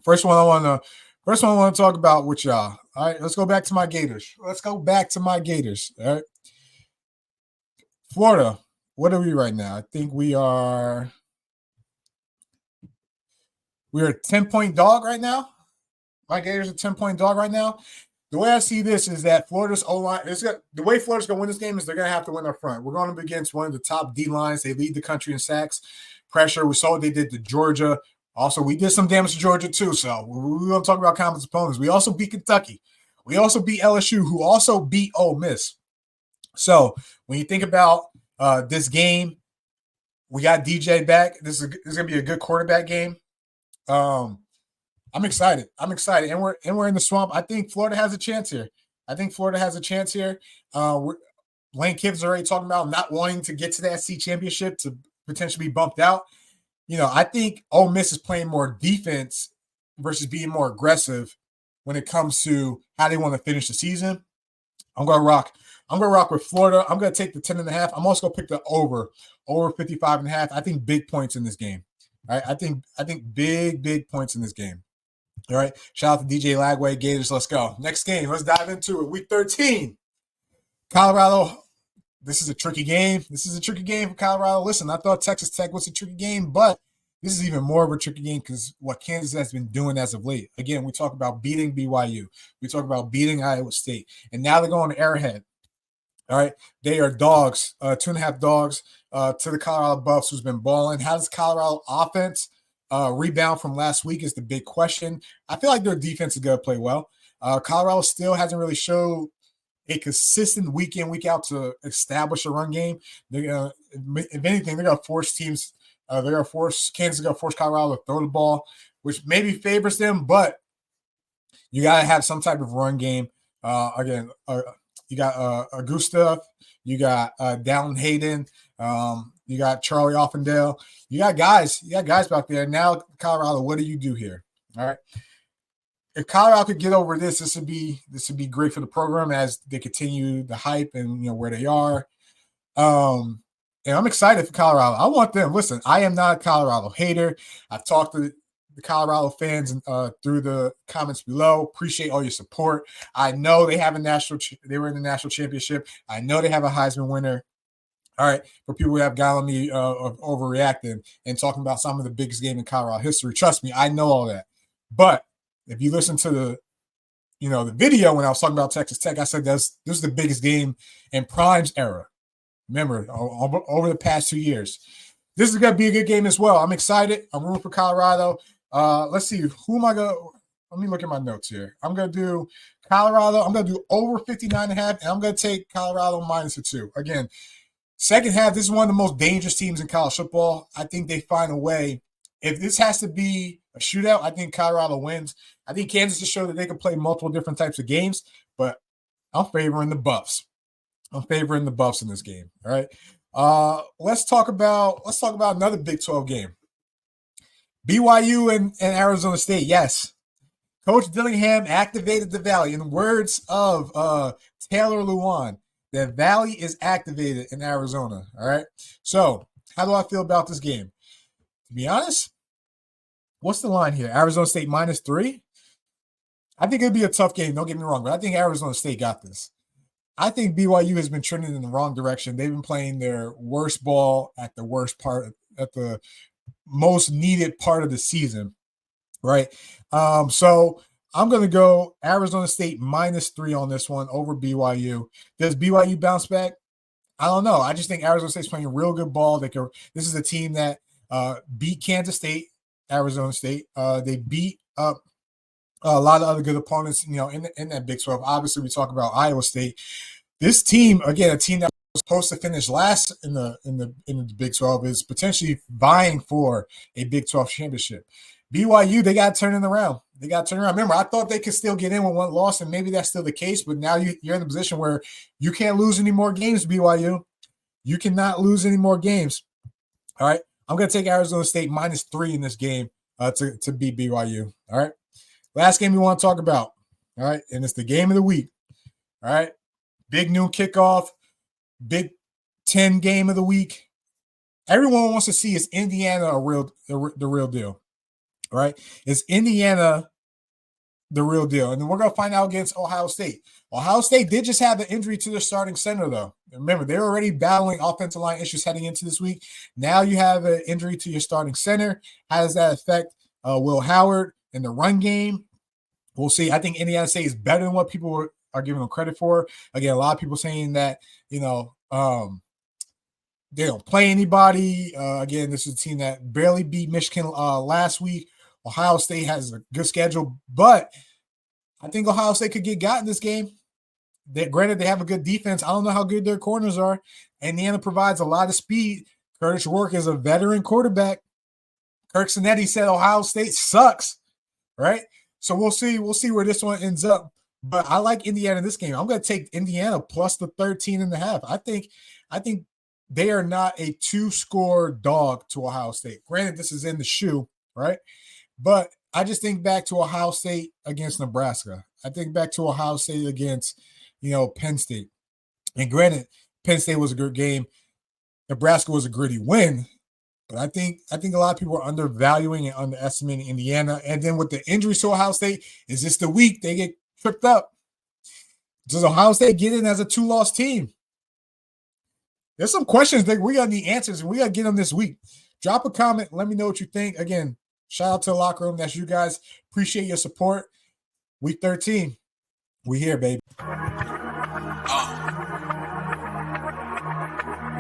First one I want to talk about with y'all. All right, let's go back to my Gators. All right, Florida. What are we right now? I think we're a 10-point dog right now. My Gators are 10-point dog right now. The way I see this is that Florida's O-line, the way Florida's going to win this game is they're going to have to win up front. We're going up against one of the top D lines. They lead the country in sacks, pressure. We saw what they did to Georgia. Also, we did some damage to Georgia too. So we're going to talk about conference opponents. We also beat Kentucky. We also beat LSU, who also beat Ole Miss. So when you think about this game, we got DJ back. This is going to be a good quarterback game. I'm excited. And we're in the swamp. I think Florida has a chance here. Lane Kiffin's already talking about not wanting to get to the SEC championship to potentially be bumped out. I think Ole Miss is playing more defense versus being more aggressive when it comes to how they want to finish the season. I'm going to rock with Florida. I'm going to take the 10.5. I'm also going to pick the over 55.5. I think big points in this game. All right. I think big points in this game. All right. Shout out to DJ Lagway, Gators. Let's go. Next game. Let's dive into it. Week 13. Colorado. This is a tricky game. For Colorado. Listen, I thought Texas Tech was a tricky game, but this is even more of a tricky game because what Kansas has been doing as of late. Again, we talk about beating BYU. We talk about beating Iowa State. And now they're going to Arrowhead. All right. They are dogs, 2.5 dogs to the Colorado Buffs, who's been balling. How does Colorado offense rebound from last week is the big question. I feel like their defense is going to play well. Colorado still hasn't really showed a consistent week in, week out to establish a run game. They're gonna, if anything, they're going to force teams. They're going to force Kansas, going to force Colorado to throw the ball, which maybe favors them, but you got to have some type of run game. You got Gustav, you got Dallin Hayden, you got Charlie Offendale. You got guys back there. Now, Colorado, what do you do here? All right. If Colorado could get over this would be great for the program as they continue the hype and where they are. And I'm excited for Colorado. I want them. Listen, I am not a Colorado hater. I've talked to the Colorado fans through the comments below. Appreciate all your support. I know they have they were in the national championship. I know they have a Heisman winner. All right, for people who have got on me of overreacting and talking about some of the biggest game in Colorado history, trust me, I know all that. But if you listen to the video when I was talking about Texas Tech, I said this is the biggest game in Prime's era. Remember, over the past 2 years. This is going to be a good game as well. I'm excited. I'm rooting for Colorado. Let's see. Who am I going to – let me look at my notes here. I'm going to do Colorado. I'm going to do over 59.5, and I'm going to take Colorado -2. Again, second half, this is one of the most dangerous teams in college football. I think they find a way. If this has to be a shootout, I think Colorado wins. I think Kansas just showed that they can play multiple different types of games, but I'm favoring the Buffs. I'm favoring the Buffs in this game. All right. Let's talk about another Big 12 game. BYU and Arizona State. Yes. Coach Dillingham activated the Valley. In the words of Taylor Lewan, the Valley is activated in Arizona. All right. So how do I feel about this game? To be honest, what's the line here? Arizona State -3? I think it'll be a tough game. Don't get me wrong, but I think Arizona State got this. I think BYU has been trending in the wrong direction. They've been playing their worst ball at the worst part, at the most needed part of the season, right? So I'm going to go Arizona State -3 on this one over BYU. Does BYU bounce back? I don't know. I just think Arizona State's playing real good ball. This is a team that beat Kansas State, Arizona State. They beat up a lot of other good opponents, in that Big 12. Obviously, we talk about Iowa State. This team, again, a team that was supposed to finish last in the Big 12, is potentially vying for a Big 12 championship. BYU, they got to turn it around. Remember, I thought they could still get in with one loss, and maybe that's still the case. But now you're in a position where you can't lose any more games, BYU. You cannot lose any more games. All right, I'm going to take Arizona State -3 in this game to beat BYU. All right. Last game we want to talk about, all right, and it's the game of the week, all right? Big noon kickoff, Big 10 game of the week. Everyone wants to see is Indiana the real deal. right? Is Indiana the real deal? And then we're going to find out against Ohio State. Ohio State did just have an injury to their starting center, though. Remember, they're already battling offensive line issues heading into this week. Now you have an injury to your starting center. How does that affect Will Howard in the run game? We'll see. I think Indiana State is better than what people are giving them credit for. Again, a lot of people saying that, they don't play anybody. Again, this is a team that barely beat Michigan last week. Ohio State has a good schedule, but I think Ohio State could get got in this game. Granted, they have a good defense. I don't know how good their corners are. Indiana provides a lot of speed. Curtis Rourke is a veteran quarterback. Kirk Cinetti said Ohio State sucks, right? So we'll see. We'll see where this one ends up. But I like Indiana in this game. I'm going to take Indiana plus the 13.5. I think they are not a 2-score dog to Ohio State. Granted, this is in the shoe, right? But I just think back to Ohio State against Nebraska. I think back to Ohio State against, Penn State. And granted, Penn State was a good game. Nebraska was a gritty win. But I think a lot of people are undervaluing and underestimating Indiana. And then with the injuries to Ohio State, is this the week they get tripped up? Does Ohio State get in as a 2-loss team? There's some questions that we got to need answers, and we got to get them this week. Drop a comment. Let me know what you think. Again, shout out to the locker room. That's you guys. Appreciate your support. Week 13. We here, baby.